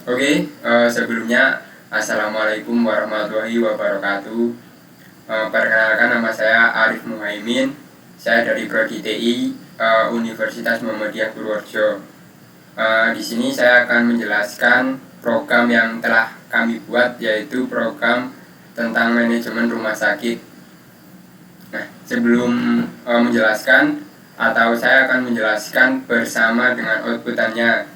Sebelumnya Assalamualaikum warahmatullahi wabarakatuh. Perkenalkan, nama saya Arif Muhaimin. Saya dari Prodi TI Universitas Muhammadiyah Purworejo. Di sini saya akan menjelaskan program yang telah kami buat, yaitu program tentang manajemen rumah sakit. Nah, sebelum menjelaskan, atau saya akan menjelaskan bersama dengan outputannya.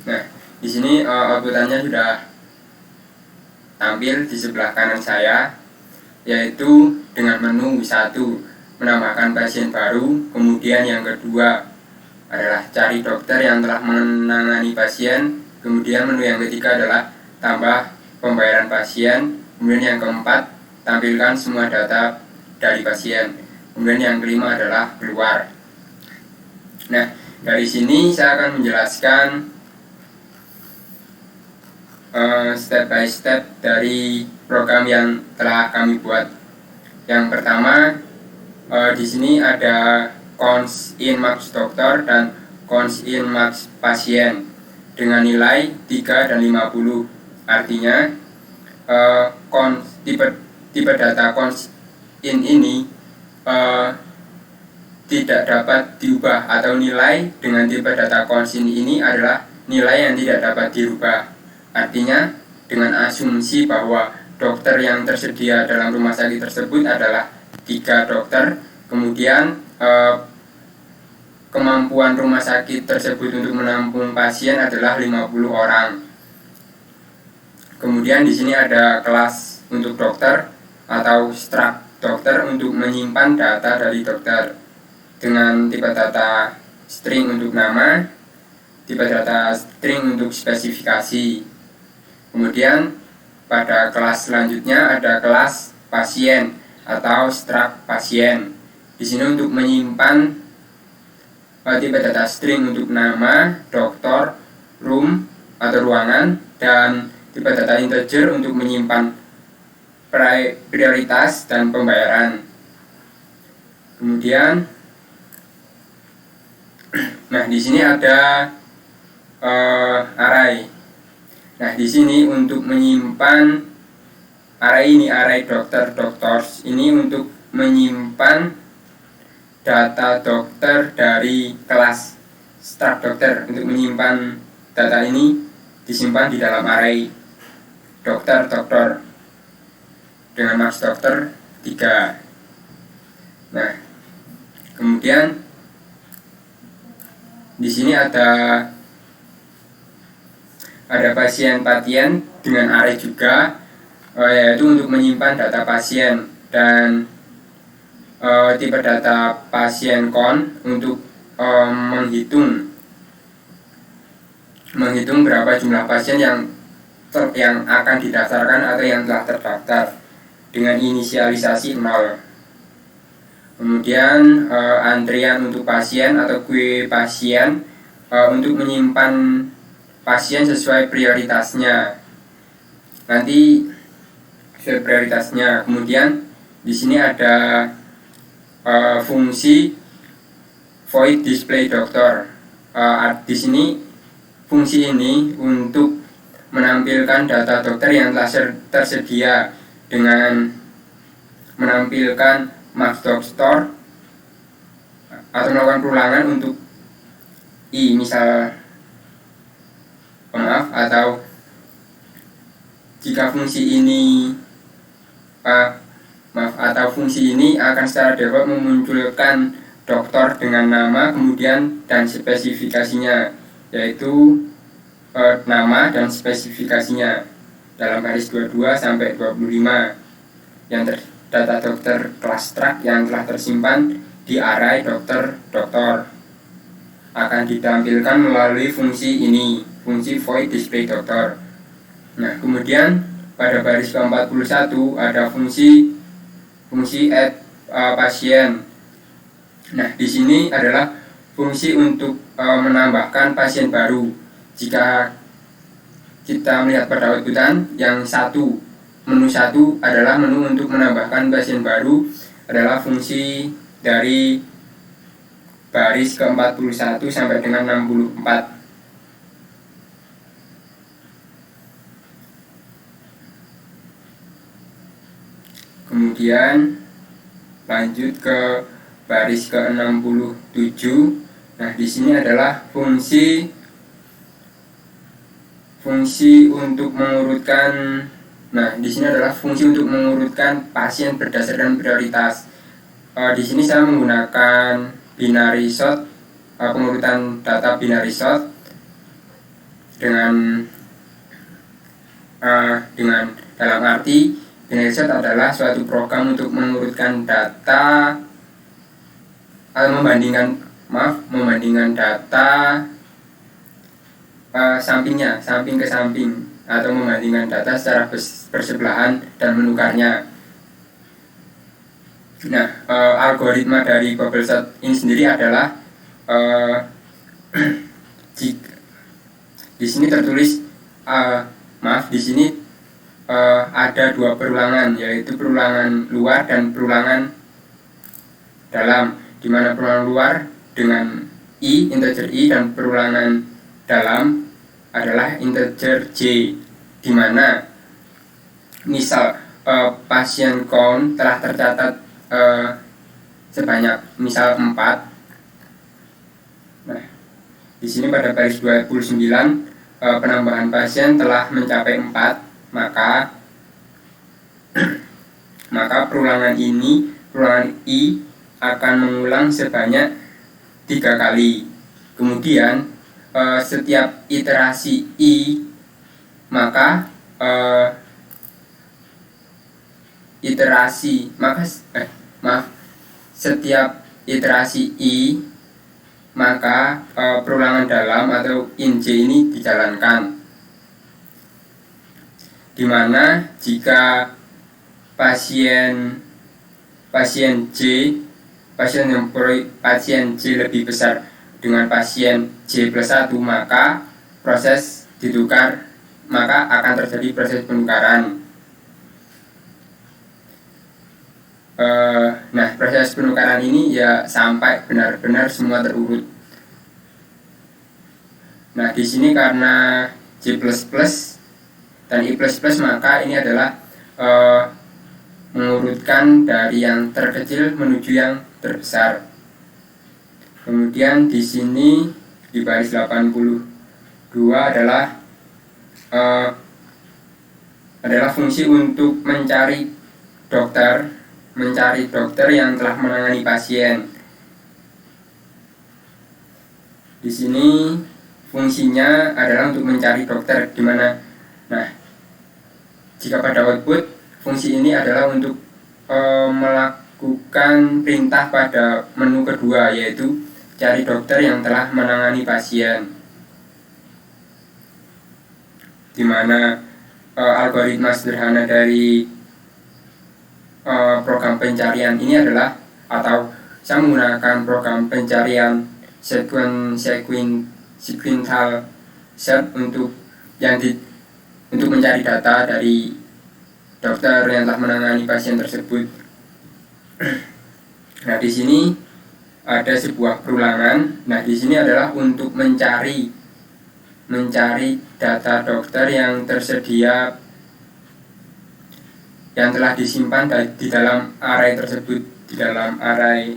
Nah, di sini outputannya sudah tampil di sebelah kanan saya, yaitu dengan menu 1, menambahkan pasien baru. Kemudian yang kedua adalah cari dokter yang telah menangani pasien. Kemudian menu yang ketiga adalah tambah pembayaran pasien. Kemudian yang keempat, tampilkan semua data dari pasien. Kemudian yang kelima adalah keluar. Nah, dari sini saya akan menjelaskan step by step dari program yang telah kami buat. Yang pertama, di sini ada cons in max dokter dan cons in max pasien dengan nilai 3 dan 50. Artinya tipe data cons in ini tidak dapat diubah, atau nilai dengan tipe data cons in ini adalah nilai yang tidak dapat dirubah. Artinya dengan asumsi bahwa dokter yang tersedia dalam rumah sakit tersebut adalah 3 dokter, kemudian kemampuan rumah sakit tersebut untuk menampung pasien adalah 50 orang. Kemudian di sini ada kelas untuk dokter atau struct dokter untuk menyimpan data dari dokter dengan tipe data string untuk nama, tipe data string untuk spesifikasi. Kemudian pada kelas selanjutnya ada kelas pasien atau struct pasien. Di sini untuk menyimpan tipe data string untuk nama, dokter, room atau ruangan, dan tipe data integer untuk menyimpan prioritas dan pembayaran. Kemudian, nah di sini ada array. Nah di sini untuk menyimpan array ini, array doctors ini untuk menyimpan data dokter dari kelas struct dokter. Untuk menyimpan data ini disimpan di dalam array dokter dengan max dokter 3. Nah, kemudian di sini ada pasien dengan array juga, yaitu untuk menyimpan data pasien, dan tipe data pasien con untuk menghitung berapa jumlah pasien yang akan didaftarkan atau yang telah terdaftar dengan inisialisasi 0. Kemudian antrian untuk pasien atau queue pasien untuk menyimpan pasien sesuai prioritasnya. Nanti sesuai prioritasnya. Kemudian di sini ada fungsi void display dokter. Di sini fungsi ini untuk menampilkan data dokter yang telah tersedia dengan menampilkan max dokter atau melakukan perulangan untuk atau jika fungsi ini akan secara default memunculkan dokter dengan nama, kemudian dan spesifikasinya, yaitu nama dan spesifikasinya dalam baris 22 sampai 25 yang data dokter kelas struct yang telah tersimpan di array dokter akan ditampilkan melalui fungsi ini, fungsi void display dokter. Nah, kemudian pada baris ke-41 ada fungsi add pasien. Nah, di sini adalah fungsi untuk menambahkan pasien baru. Jika kita melihat pada outputan, yang menu satu adalah menu untuk menambahkan pasien baru, adalah fungsi dari baris ke-41 sampai dengan 64. Kemudian lanjut ke baris ke-67. Nah, di sini adalah fungsi untuk mengurutkan. Nah, di sini adalah fungsi untuk mengurutkan pasien berdasarkan prioritas. Di sini saya menggunakan binary sort, pengurutan data binary sort dengan dalam arti binary sort adalah suatu program untuk mengurutkan data atau membandingkan data samping ke samping, atau membandingkan data secara bersebelahan dan menukarnya. Nah, algoritma dari bubble sort ini sendiri adalah di sini tertulis di sini ada dua perulangan, yaitu perulangan luar dan perulangan dalam, di mana perulangan luar dengan integer i, dan perulangan dalam adalah integer j, di mana misal pasien count telah tercatat sebanyak misal 4. Nah, di sini pada baris 29 penambahan pasien telah mencapai 4, maka perulangan i akan mengulang sebanyak 3 kali. Kemudian setiap iterasi i, maka setiap iterasi i, maka perulangan dalam atau int j ini dijalankan, dimana jika pasien j lebih besar dengan pasien j plus 1, maka akan terjadi proses penukaran. Nah, proses penukaran ini ya sampai benar-benar semua terurut. Nah, di sini karena j++ dan i++, maka ini adalah mengurutkan dari yang terkecil menuju yang terbesar. Kemudian di sini di baris 82 adalah fungsi untuk mencari dokter yang telah menangani pasien. Di sini fungsinya adalah untuk mencari dokter, di mana jika pada output, fungsi ini adalah untuk melakukan perintah pada menu kedua, yaitu cari dokter yang telah menangani pasien, di mana algoritma sederhana dari program pencarian ini adalah, atau saya menggunakan program pencarian sequential search untuk mencari data dari dokter yang telah menangani pasien tersebut. Nah, di sini ada sebuah perulangan. Nah, di sini adalah untuk mencari data dokter yang tersedia, yang telah disimpan di dalam array tersebut, di dalam array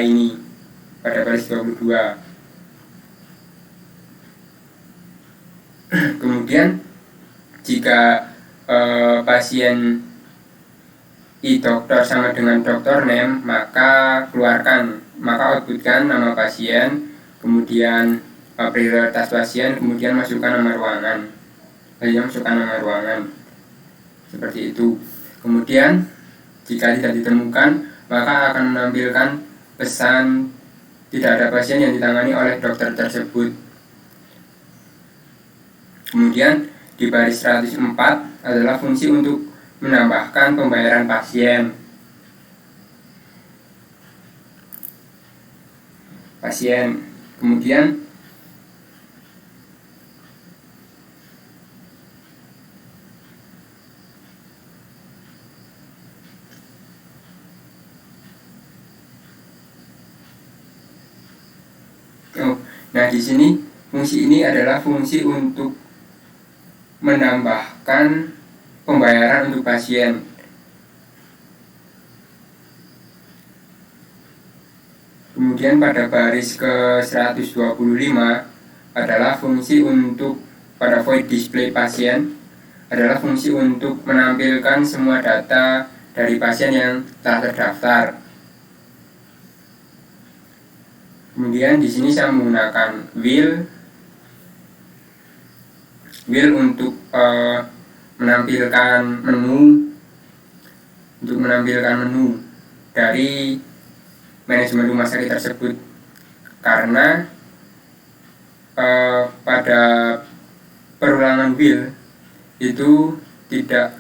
ini pada baris 22. Kemudian jika pasien dokter sama dengan dokter name, maka outputkan nama pasien, kemudian prioritas pasien, kemudian masukkan nama ruangan. Seperti itu. Kemudian jika tidak ditemukan, maka akan menampilkan pesan tidak ada pasien yang ditangani oleh dokter tersebut. Kemudian di baris 104 adalah fungsi untuk menambahkan pembayaran pasien. Kemudian Nah, di sini fungsi ini adalah fungsi untuk menambahkan pembayaran untuk pasien. Kemudian pada baris ke 125 adalah fungsi untuk pada void display pasien adalah fungsi untuk menampilkan semua data dari pasien yang telah terdaftar. Kemudian di sini saya menggunakan wheel untuk menampilkan menu dari manajemen rumah sakit tersebut, karena pada perulangan wheel itu tidak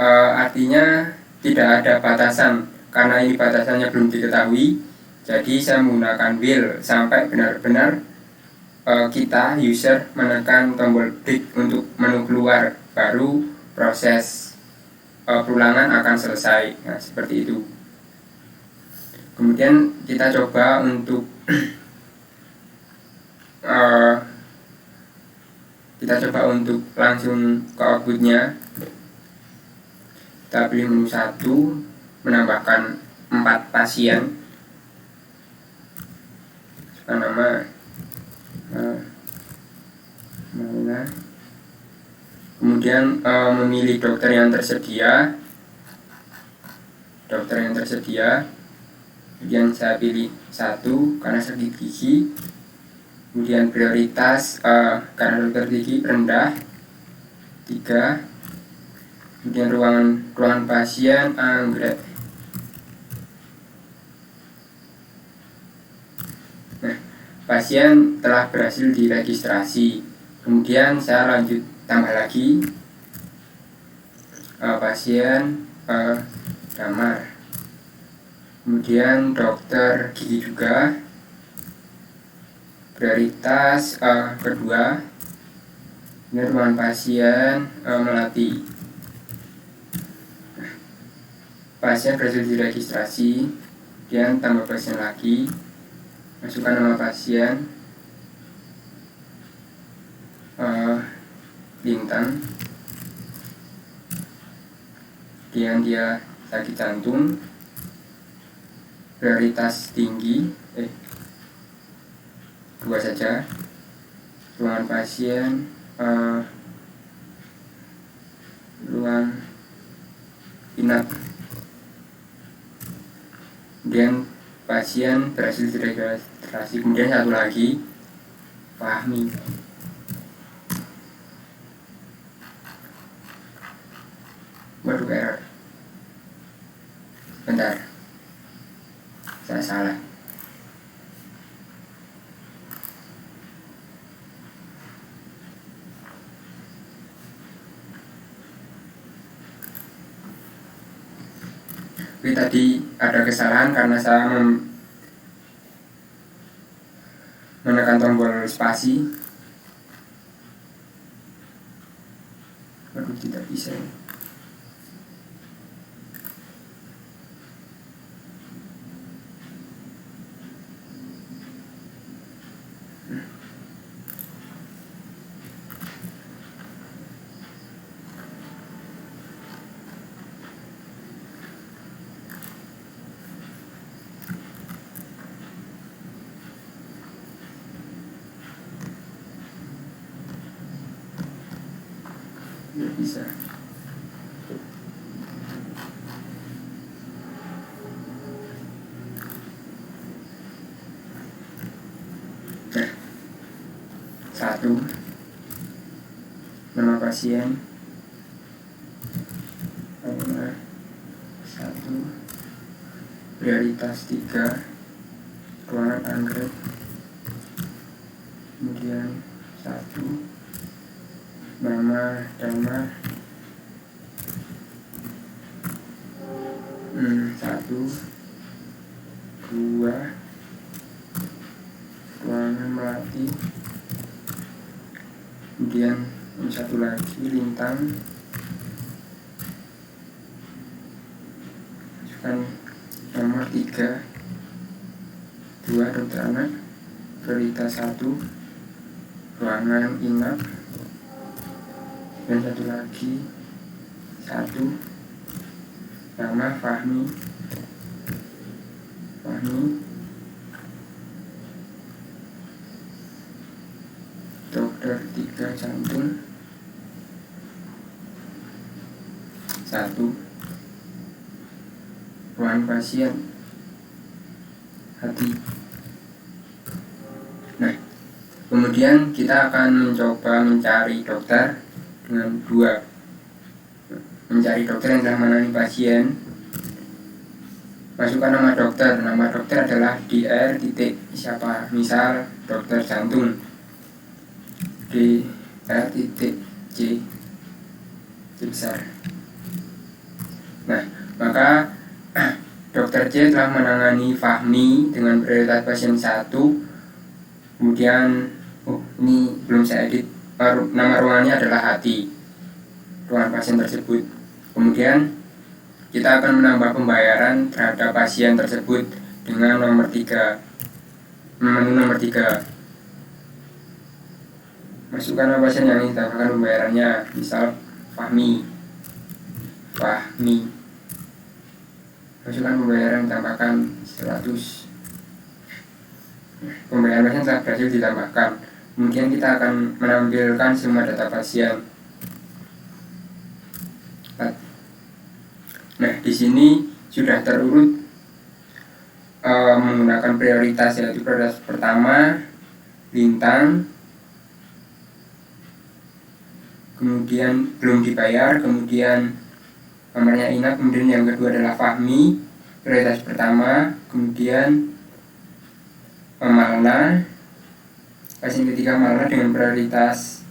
artinya tidak ada batasan, karena ini batasannya belum diketahui. Jadi saya menggunakan wheel sampai benar-benar kita user menekan tombol break untuk menu keluar, baru proses perulangan akan selesai. Nah, seperti itu. Kemudian kita coba untuk langsung ke outputnya. Kita pilih menu 1, menambahkan 4 pasien, nama kemudian memilih dokter yang tersedia. Kemudian saya pilih 1 karena sakit gigi. Kemudian prioritas karena dokter gigi rendah 3. Kemudian ruangan pasien anggrek. Nah, pasien telah berhasil diregistrasi. Kemudian saya lanjut tambah lagi pasien damar. Kemudian dokter gigi juga, prioritas kedua. Ini ruangan pasien melati. Pasien berhasil diregistrasi. Kemudian tambah pasien lagi, masukkan nama pasien, bintang. Kemudian dia sakit jantung, prioritas tinggi, 2 saja. Ruangan pasien ruang inap. Kemudian pasien berhasil diregistrasi. Kemudian satu lagi, pahami. Waduh, error. Bentar, saya salah. Oke, tadi ada kesalahan karena saya menekan tombol spasi. Waduh, tidak bisa. Tidak bisa. Nah, 1 nama pasien, nama 1, prioritas 3, ruangan anggrek. Kemudian 1, nama damar, 1, 2, ruangan melati. Kemudian ini 1 lagi, lintang. Masukkan nomor 3, 2, 2 dokter anak, prioritas 1 ruangan inap, dan satu lagi 1 nama Fahmi dokter 3 jantung, 1 ruangan pasien hati. Nah, kemudian kita akan mencoba mencari dokter dengan 2 mencari dokter yang telah menangani pasien. Masukkan nama dokter adalah DR titik siapa, misal dokter jantung, DR titik C besar. Nah, maka dokter C telah menangani Fahmi dengan prioritas pasien 1. Kemudian ini belum saya edit, nama ruangannya adalah hati, ruangan pasien tersebut. Kemudian kita akan menambah pembayaran terhadap pasien tersebut dengan menu nomor 3. Masukkan nama pasien yang ditambahkan pembayarannya, misal Fahmi. Masukkan pembayaran ditambahkan 100. Pembayaran pasien telah berhasil ditambahkan. Kemudian kita akan menampilkan semua data pasien. Nah, di sini sudah terurut menggunakan prioritas, yaitu prioritas pertama bintang, kemudian belum dibayar, kemudian kamarnya inap, kemudian yang kedua adalah Fahmi, prioritas pertama, kemudian Malna, pasien ketiga Malna dengan prioritas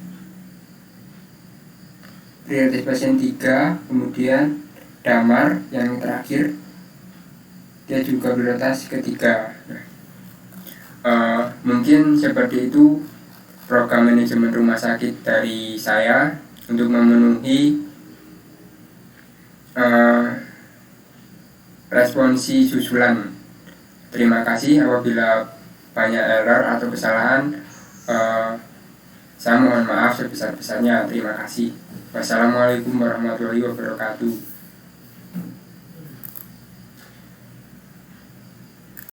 pasien 3, kemudian Damar yang terakhir, dia juga prioritas ketiga. Mungkin seperti itu program manajemen rumah sakit dari saya untuk memenuhi responsi susulan. Terima kasih. Apabila banyak error atau kesalahan, saya mohon maaf sebesar-besarnya. Terima kasih. Wassalamualaikum warahmatullahi wabarakatuh.